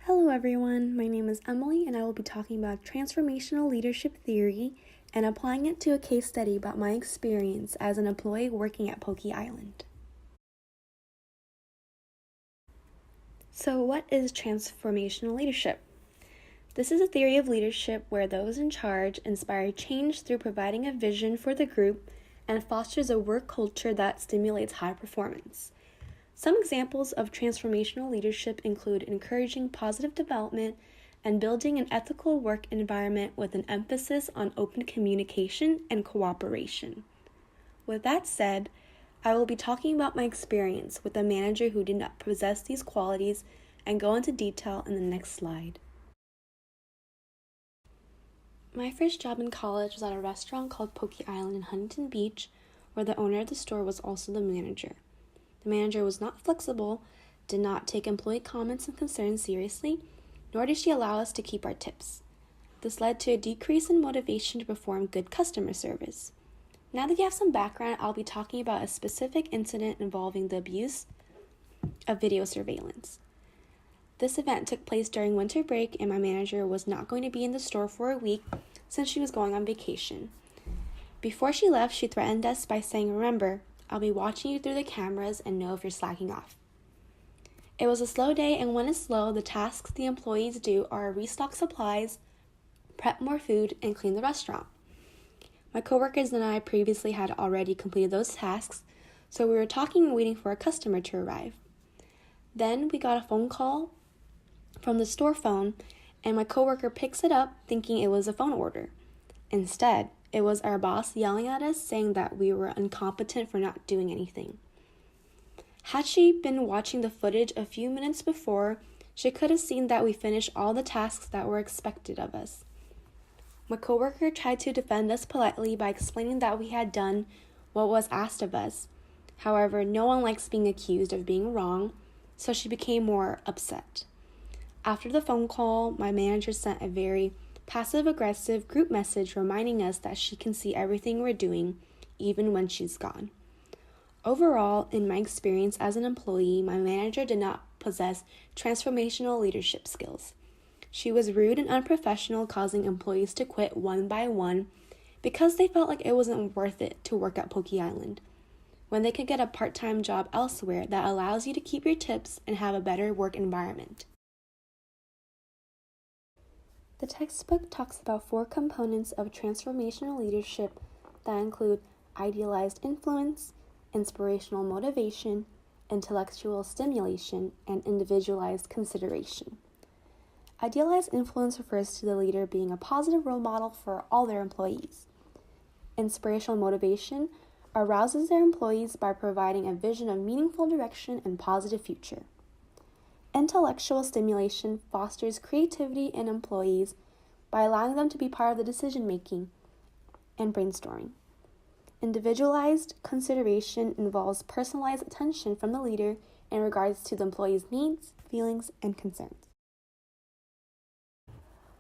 Hello everyone, my name is Emily and I will be talking about transformational leadership theory and applying it to a case study about my experience as an employee working at Poki Island. So what is transformational leadership? This is a theory of leadership where those in charge inspire change through providing a vision for the group and fosters a work culture that stimulates high performance. Some examples of transformational leadership include encouraging positive development and building an ethical work environment with an emphasis on open communication and cooperation. With that said, I will be talking about my experience with a manager who did not possess these qualities and go into detail in the next slide. My first job in college was at a restaurant called Poki Island in Huntington Beach, where the owner of the store was also the manager. The manager was not flexible, did not take employee comments and concerns seriously, nor did she allow us to keep our tips. This led to a decrease in motivation to perform good customer service. Now that you have some background, I'll be talking about a specific incident involving the abuse of video surveillance. This event took place during winter break, and my manager was not going to be in the store for a week since she was going on vacation. Before she left, she threatened us by saying, "Remember, I'll be watching you through the cameras and know if you're slacking off." It was a slow day, and when it's slow, the tasks the employees do are restock supplies, prep more food, and clean the restaurant. My coworkers and I previously had already completed those tasks, so we were talking and waiting for a customer to arrive. Then we got a phone call from the store phone, and my coworker picks it up thinking it was a phone order. Instead, it was our boss yelling at us saying that we were incompetent for not doing anything. Had she been watching the footage a few minutes before, she could have seen that we finished all the tasks that were expected of us. My coworker tried to defend us politely by explaining that we had done what was asked of us. However, no one likes being accused of being wrong, so she became more upset. After the phone call, my manager sent a very passive-aggressive group message reminding us that she can see everything we're doing, even when she's gone. Overall, in my experience as an employee, my manager did not possess transformational leadership skills. She was rude and unprofessional, causing employees to quit one by one because they felt like it wasn't worth it to work at Poki Island, when they could get a part-time job elsewhere that allows you to keep your tips and have a better work environment. The textbook talks about 4 components of transformational leadership that include idealized influence, inspirational motivation, intellectual stimulation, and individualized consideration. Idealized influence refers to the leader being a positive role model for all their employees. Inspirational motivation arouses their employees by providing a vision of meaningful direction and positive future. Intellectual stimulation fosters creativity in employees by allowing them to be part of the decision-making and brainstorming. Individualized consideration involves personalized attention from the leader in regards to the employee's needs, feelings, and concerns.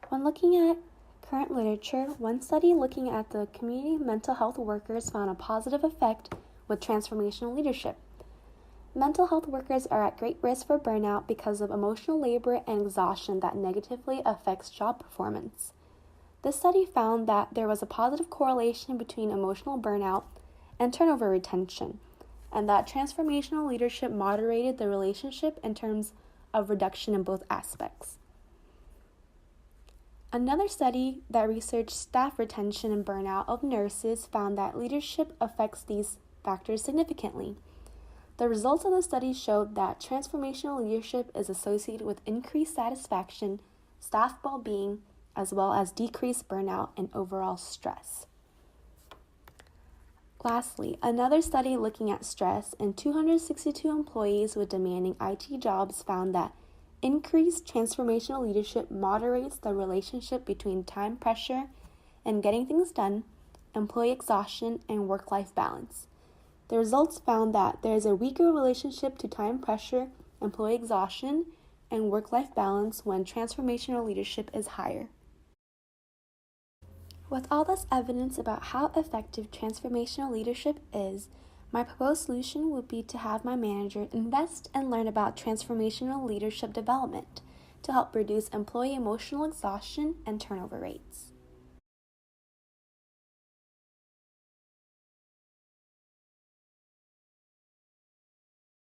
When looking at current literature, one study looking at the community mental health workers found a positive effect with transformational leadership. Mental health workers are at great risk for burnout because of emotional labor and exhaustion that negatively affects job performance. This study found that there was a positive correlation between emotional burnout and turnover retention, and that transformational leadership moderated the relationship in terms of reduction in both aspects. Another study that researched staff retention and burnout of nurses found that leadership affects these factors significantly. The results of the study showed that transformational leadership is associated with increased satisfaction, staff well-being, as well as decreased burnout and overall stress. Lastly, another study looking at stress in 262 employees with demanding IT jobs found that increased transformational leadership moderates the relationship between time pressure and getting things done, employee exhaustion, and work-life balance. The results found that there is a weaker relationship to time pressure, employee exhaustion, and work-life balance when transformational leadership is higher. With all this evidence about how effective transformational leadership is, my proposed solution would be to have my manager invest and learn about transformational leadership development. to help reduce employee emotional exhaustion and turnover rates.